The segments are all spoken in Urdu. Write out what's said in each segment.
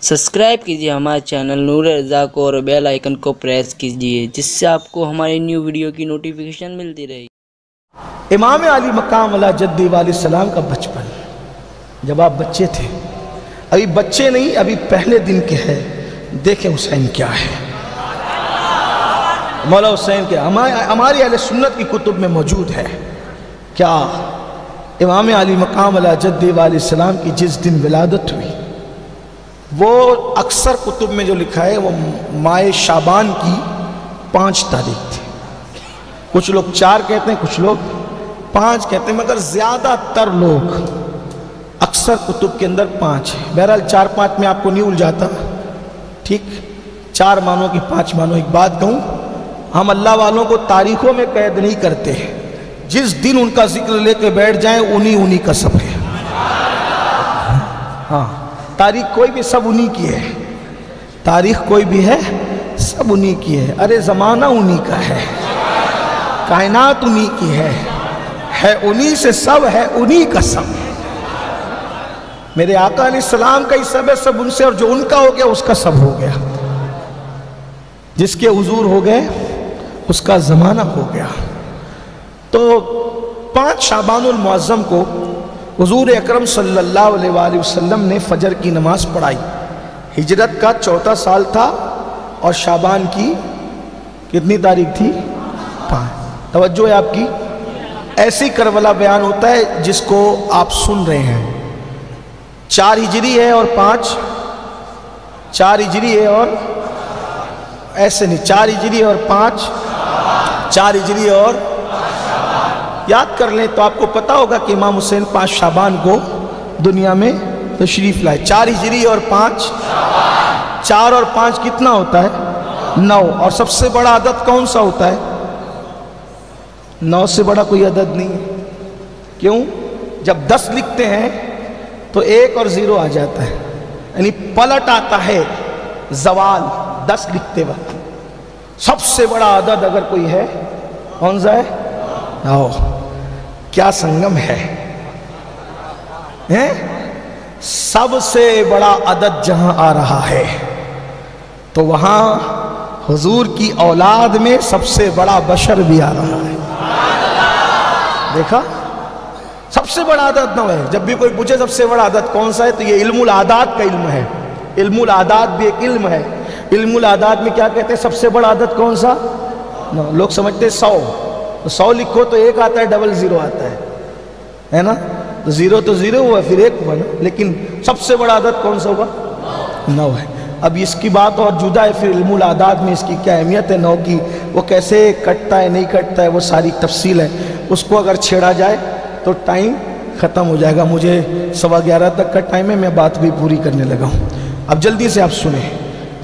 سبسکرائب کیجیے ہمارے چینل نور رضا کو اور بیل آئیکن کو پریس کیجیے جس سے آپ کو ہماری نیو ویڈیو کی نوٹیفیکیشن ملتی رہے۔ امام علی مقام علی جدی علیہ السلام کا بچپن، جب آپ بچے تھے، ابھی بچے نہیں، ابھی پہلے دن کے ہیں، دیکھیں حسین کیا ہے، مولا حسین کیا ہماری اہل سنت کی کتب میں موجود ہے۔ کیا امام علی مقام علی جدی علیہ السلام کی جس دن ولادت ہوئی، وہ اکثر کتب میں جو لکھا ہے وہ ماہ شعبان کی 5 تاریخ تھی۔ کچھ لوگ 4 کہتے ہیں، کچھ لوگ 5 کہتے ہیں، مگر زیادہ تر لوگ اکثر کتب کے اندر 5 ہے۔ بہرحال 4-5 میں آپ کو نہیں الجھاتا، ٹھیک، 4 مانو کہ 5 مانو۔ ایک بات کہوں، ہم اللہ والوں کو تاریخوں میں قید نہیں کرتے، جس دن ان کا ذکر لے کے بیٹھ جائیں انہی کا سب ہے۔ ہاں، تاریخ کوئی بھی سب انہی کی ہے، تاریخ کوئی بھی ہے سب انہی کی ہے۔ ارے زمانہ انہی کا ہے، کائنات انہی کی ہے انہی سے سب ہے، انہی کا سب۔ میرے آقا علیہ السلام کا ہی سب ہے، سب ان سے، اور جو ان کا ہو گیا اس کا سب ہو گیا۔ جس کے حضور ہو گئے اس کا زمانہ ہو گیا۔ تو 5 شعبان المعظم کو حضور اکرم صلی اللہ علیہ وآلہ وسلم نے فجر کی نماز پڑھائی۔ ہجرت کا 4تھا سال تھا اور شعبان کی کتنی تاریخ تھی؟ 5۔ توجہ ہے آپ کی؟ ایسی کربلا بیان ہوتا ہے جس کو آپ سن رہے ہیں۔ 4 ہجری ہے اور 5، 4 ہجری ہے اور ایسے نہیں، 4 ہجری اور 5، 4 ہجری اور یاد کر لیں تو آپ کو پتا ہوگا کہ امام حسین 5 شعبان کو دنیا میں تشریف لائے۔ 4 ہجری اور 5، 4 اور 5 کتنا ہوتا ہے؟ 9۔ اور سب سے بڑا عدد کون سا ہوتا ہے؟ 9 سے بڑا کوئی عدد نہیں ہے۔ کیوں؟ جب 10 لکھتے ہیں تو 1 اور 0 آ جاتا ہے، یعنی پلٹ آتا ہے زوال 10 لکھتے وقت۔ سب سے بڑا عدد اگر کوئی ہے کون سا ہے؟ 9۔ کیا سنگم ہے، سب سے بڑا عدد جہاں آ رہا ہے تو وہاں حضور کی اولاد میں سب سے بڑا بشر بھی آ رہا ہے۔ دیکھا، سب سے بڑا عدد 9 ہے۔ جب بھی کوئی پوچھے سب سے بڑا عدد کون سا ہے تو یہ علم العادات کا علم ہے۔ علم العادات بھی ایک علم ہے۔ علم العادات میں کیا کہتے ہیں؟ سب سے بڑا عدد کون سا؟ 9۔ لوگ سمجھتے 100، 100 لکھو تو 1 آتا ہے، ڈبل 0 آتا ہے نا؟ تو 0 تو 0 ہوا، پھر 1 ہوا نا، لیکن سب سے بڑا عدد کون سا ہوگا؟ 9 ہے۔ اب اس کی بات اور جدا ہے، پھر علم العادات میں اس کی کیا اہمیت ہے 9 کی، وہ کیسے کٹتا ہے نہیں کٹتا ہے، وہ ساری تفصیل ہے۔ اس کو اگر چھیڑا جائے تو ٹائم ختم ہو جائے گا۔ مجھے 11:15 تک کا ٹائم ہے، میں بات بھی پوری کرنے لگا ہوں۔ اب جلدی سے آپ سنیں،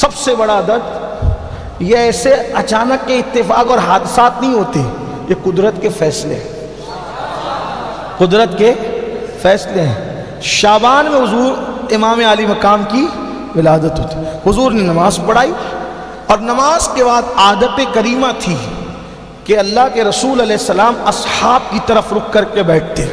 سب سے بڑا عدد یہ ایسے اچانک کے اتفاق اور حادثات نہیں ہوتے، یہ قدرت کے فیصلے ہیں، قدرت کے فیصلے ہیں۔ شعبان میں حضور امام علی مقام کی ولادت ہوتی، حضور نے نماز پڑھائی، اور نماز کے بعد عادت کریمہ تھی کہ اللہ کے رسول علیہ السلام اصحاب کی طرف رخ کر کے بیٹھتے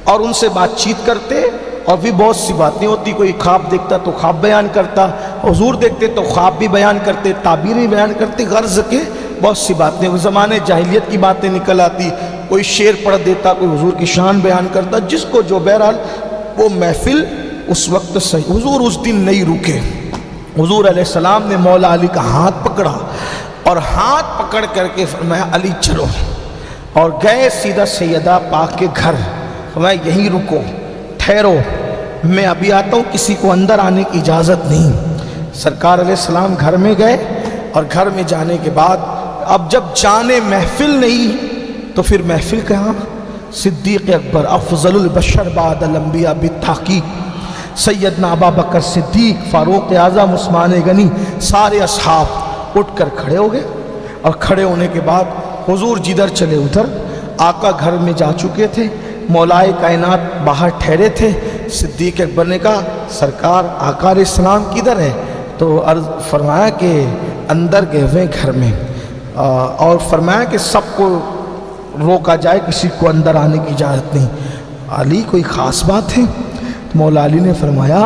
اور ان سے بات چیت کرتے، اور بھی بہت سی باتیں ہوتی، کوئی خواب دیکھتا تو خواب بیان کرتا، حضور دیکھتے تو خواب بھی بیان کرتے، تعبیر بھی بیان کرتے، غرض کے بہت سی باتیں۔ اس زمانے جاہلیت کی باتیں نکل آتی، کوئی شعر پڑھ دیتا، کوئی حضور کی شان بیان کرتا، جس کو جو، بہرحال وہ محفل اس وقت صحیح۔ حضور اس دن نہیں رکے، حضور علیہ السلام نے مولا علی کا ہاتھ پکڑا اور ہاتھ پکڑ کر کے فرمایا علی چلو، اور گئے سیدھا سیدہ پاک کے گھر۔ فرمایا یہیں رکو، ٹھہرو، میں ابھی آتا ہوں، کسی کو اندر آنے کی اجازت نہیں۔ سرکار علیہ السلام گھر میں گئے، اور گھر میں جانے کے بعد اب جب جانے محفل نہیں تو پھر محفل کہاں؟ صدیق اکبر افضل البشر بعد الانبیاء بالتحقیق، سیدنا ابا بکر صدیق، فاروق اعظم، عثمان غنی، سارے اصحاب اٹھ کر کھڑے ہو گئے، اور کھڑے ہونے کے بعد حضور جدھر چلے ادھر، آقا گھر میں جا چکے تھے، مولائے کائنات باہر ٹھہرے تھے۔ صدیق اکبر نے کہا سرکار آقا علیہ السلام کدھر ہے؟ تو عرض فرمایا کہ اندر گئے ہوئے گھر میں، اور فرمایا کہ سب کو روکا جائے، کسی کو اندر آنے کی اجازت نہیں۔ علی کوئی خاص بات ہے؟ مولا علی نے فرمایا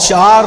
4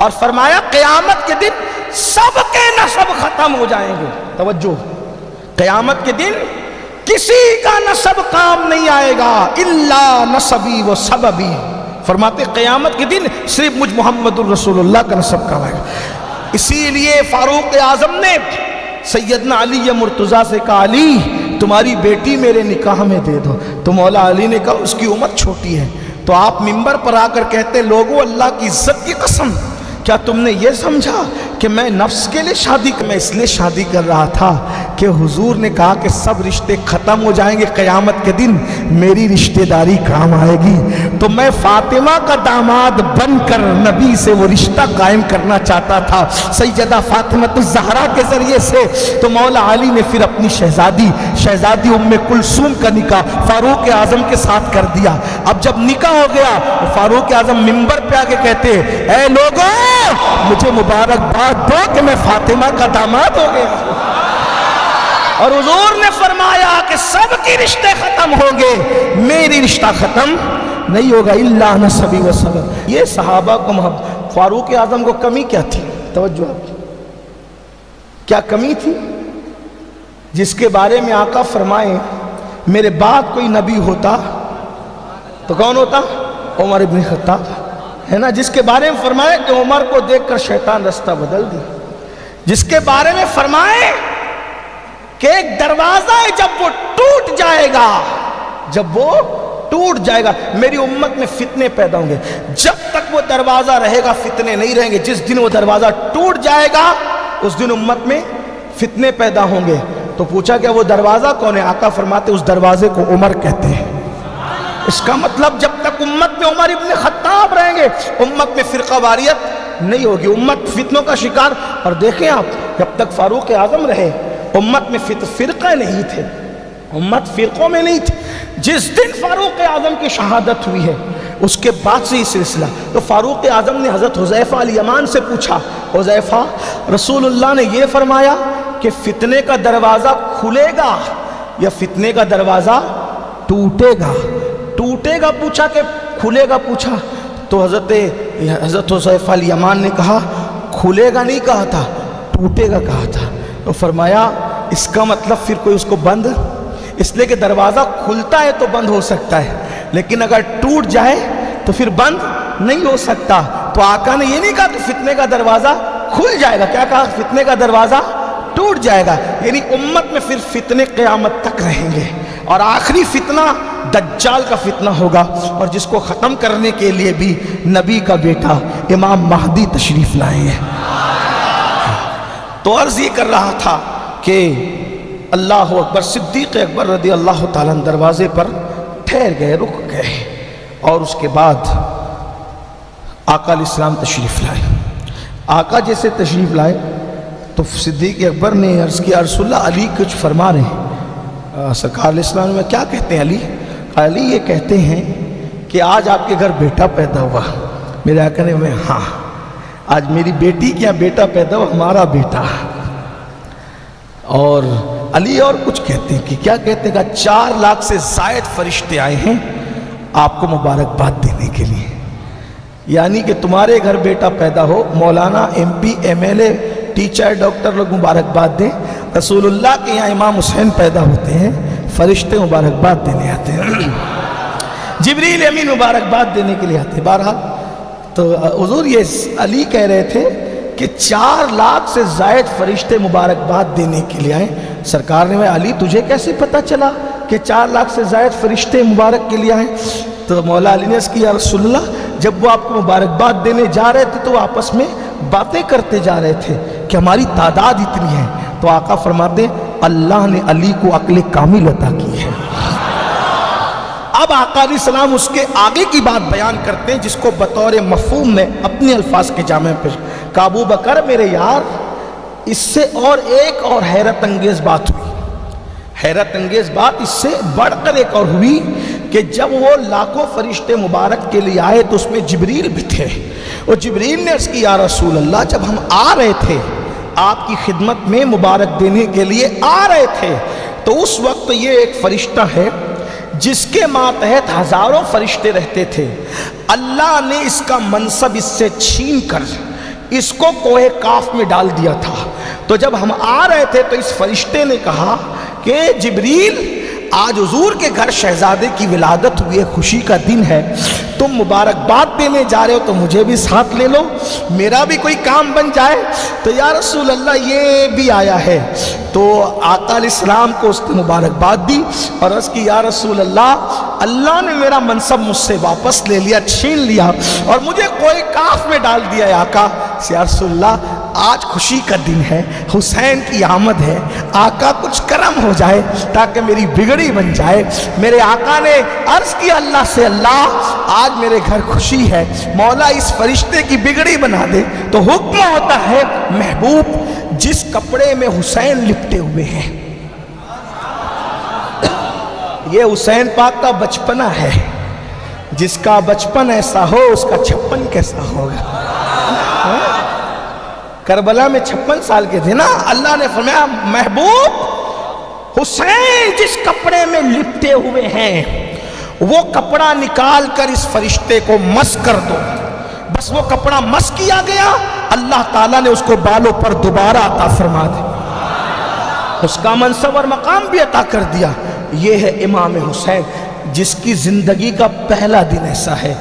اور فرمایا قیامت کے دن سب کے نسب ختم ہو جائیں گے. توجہ, قیامت کے دن کسی کا نسب کام نہیں آئے گا الا نسبی و سببی. فرماتے قیامت کے دن صرف مجھ محمد الرسول اللہ کا نسب کام آئے گا. اسی لیے فاروق اعظم نے سیدنا علی مرتضیٰ سے کہا, علی تمہاری بیٹی میرے نکاح میں دے دو. تو مولا علی نے کہا اس کی عمر چھوٹی ہے. تو آپ منبر پر آ کر کہتے, لوگوں اللہ کی عزت کی قسم, کیا تم نے یہ سمجھا کہ میں نفس کے لیے شادی میں اس لیے شادی کر رہا تھا کہ حضور نے کہا کہ سب رشتے ختم ہو جائیں گے, قیامت کے دن میری رشتہ داری کام آئے گی. تو میں فاطمہ کا داماد بن کر نبی سے وہ رشتہ قائم کرنا چاہتا تھا سیدہ فاطمۃ الزہرا کے ذریعے سے. تو مولا علی نے پھر اپنی شہزادی ام کلثوم کا نکاح فاروق اعظم کے ساتھ کر دیا. اب جب نکاح ہو گیا فاروق اعظم منبر پہ آ کے کہتے, اے لوگوں مجھے مبارکباد دو کہ میں فاطمہ کا داماد ہو گیا. اور حضور نے فرمایا کہ سب کی رشتے ختم ہوں گے, میری رشتہ ختم نہیں ہوگا الا نسبی و سبب. یہ صحابہ کو محبت. فاروق اعظم کو کمی کیا تھی؟ توجہ آپ کی, کیا کمی تھی جس کے بارے میں آقا فرمائیں میرے بعد کوئی نبی ہوتا تو کون ہوتا؟ عمر ابن خطاب ہے نا. جس کے بارے میں فرمائے کہ عمر کو دیکھ کر شیطان رستہ بدل دی. جس کے بارے میں فرمائے کہ ایک دروازہ ہے جب وہ ٹوٹ جائے گا میری امت میں فتنے پیدا ہوں گے. جب تک وہ دروازہ رہے گا فتنے نہیں رہیں گے. جس دن وہ دروازہ ٹوٹ جائے گا اس دن امت میں فتنے پیدا ہوں گے. تو پوچھا کہ وہ دروازہ کون ہے؟ آقا فرماتے اس دروازے کو عمر کہتے ہیں. اس کا مطلب جب تک امت میں عمر ابن خطاب رہیں گے امت میں فرقہ واریت نہیں ہوگی, امت فتنوں کا شکار. اور دیکھیں آپ, جب تک فاروق اعظم رہے امت میں فرقے نہیں تھے, امت فرقوں میں نہیں تھی. جس دن فاروق اعظم کی شہادت ہوئی ہے اس کے بعد سے یہ سلسلہ. تو فاروق اعظم نے حضرت حذیفہ الیمان سے پوچھا, حذیفہ رسول اللہ نے یہ فرمایا کہ فتنے کا دروازہ کھلے گا یا فتنے کا دروازہ ٹوٹے گا؟ پوچھا کہ کھلے گا پوچھا. تو حضرت حذیفہ الیمان نے کہا کھلے گا نہیں کہا تھا, ٹوٹے گا کہا تھا. تو فرمایا اس کا مطلب پھر کوئی اس کو بند, اس لیے کہ دروازہ کھلتا ہے تو بند ہو سکتا ہے لیکن اگر ٹوٹ جائے تو پھر بند نہیں ہو سکتا. تو آقا نے یہ نہیں کہا کہ فتنے کا دروازہ کھل جائے گا, کیا کہا؟ فتنے کا دروازہ ٹوٹ جائے گا. یعنی امت میں پھر فتنے قیامت تک رہیں گے اور آخری فتنہ دجال کا فتنہ ہوگا, اور جس کو ختم کرنے کے لیے بھی نبی کا بیٹا امام مہدی تشریف لائے ہیں. تو عرض یہ کر رہا تھا کہ اللہ اکبر, صدیق اکبر رضی اللہ تعالیٰ دروازے پر ٹھہر گئے, رک گئے, اور اس کے بعد آقا علیہ السلام تشریف لائے. آقا جیسے تشریف لائے تو صدیق اکبر نے عرض کیا رسول اللہ علی کچھ فرما رہے ہیں. سرکار علیہ السلام میں کیا کہتے ہیں؟ علی یہ کہتے ہیں کہ آج آپ کے گھر بیٹا پیدا ہوا. میرے آقا نے میں ہاں آج میری بیٹی کیا بیٹا پیدا ہوا, ہمارا بیٹا. اور علی اور کچھ کہتے ہیں کہ کیا کہتے ہیں کہ 4 لاکھ سے زائد فرشتے آئے ہیں آپ کو مبارکباد دینے کے لیے. یعنی کہ تمہارے گھر بیٹا پیدا ہو, مولانا, M P, M L A, teacher, doctor لوگ مبارکباد دیں. رسول اللہ کے یہاں امام حسین پیدا ہوتے ہیں, فرشتے مبارکباد دینے آتے ہیں, جبریل امین مبارکباد دینے کے لیے آتے ہیں. بہرحال تو حضور یہ علی کہہ رہے تھے کہ 4 لاکھ سے زائد فرشتے مبارکباد دینے کے لیے آئے. سرکار نے کہا علی تجھے کیسے پتہ چلا کہ 4 لاکھ سے زائد فرشتے مبارک کے لیے آئے؟ تو مولا علی نے اس کی یا رسول اللہ جب وہ آپ کو مبارکباد دینے جا رہے تھے تو وہ آپس میں باتیں کرتے جا رہے تھے کہ ہماری تعداد اتنی ہے. تو آقا فرماتے اللہ نے علی کو عقل کامل عطا کی ہے. اب آقا علیہ السلام اس کے آگے کی بات بیان کرتے ہیں جس کو بطور مفہوم میں اپنے الفاظ کے جامع پر کہ ابو بکر میرے یار, اس سے اور ایک اور حیرت انگیز بات ہوئی. حیرت انگیز بات اس سے بڑھ کر ایک اور ہوئی کہ جب وہ لاکھوں فرشتے مبارک کے لیے آئے تو اس میں جبریل بھی تھے. اور جبریل نے عرض کی یا رسول اللہ جب ہم آ رہے تھے آپ کی خدمت میں مبارک دینے کے لیے آ رہے تھے تو اس وقت یہ ایک فرشتہ ہے جس کے ماتحت ہزاروں فرشتے رہتے تھے. اللہ نے اس کا منصب اس سے چھین کر اس کو کوہ کاف میں ڈال دیا تھا۔ تو جب ہم آ رہے تھے تو اس فرشتے نے کہا کہ جبریل آج حضور کے گھر شہزادے کی ولادت ہوئی ہے، خوشی کا دن ہے، تم مبارکباد دینے جا رہے ہو تو مجھے بھی ساتھ لے لو، میرا بھی کوئی کام بن جائے۔ تو یا رسول اللہ یہ بھی آیا ہے۔ تو آقا علیہ السلام کو اس نے مبارکباد دی اور عرض کی یا رسول اللہ نے میرا منصب مجھ سے واپس لے لیا، چھین لیا اور مجھے کوئی کاف میں ڈال دیا ہے آقا۔ یا رسول اللہ آج خوشی کا دن ہے، حسین کی آمد ہے، آقا کچھ کرم ہو جائے تاکہ میری بگڑی بن جائے۔ میرے آقا نے عرض کیا اللہ سے، اللہ آج میرے گھر خوشی ہے، مولا اس فرشتے کی بگڑی بنا دے۔ تو حکم ہوتا ہے محبوب جس کپڑے میں حسین لپٹے ہوئے ہیں، یہ حسین پاک کا بچپنا ہے، جس کا بچپن ایسا ہو اس کا چھپن کیسا ہوگا۔ کربلا میں 56 سال کے تھے نا، اللہ نے فرمایا محبوب حسین جس کپڑے میں لپٹے ہوئے ہیں وہ کپڑا نکال کر اس فرشتے کو مس کر دو۔ بس وہ کپڑا مس کیا گیا، اللہ تعالیٰ نے اس کو بالوں پر دوبارہ عطا فرما دے، اس کا منصب اور مقام بھی عطا کر دیا۔ یہ ہے امام حسین جس کی زندگی کا پہلا دن ایسا ہے۔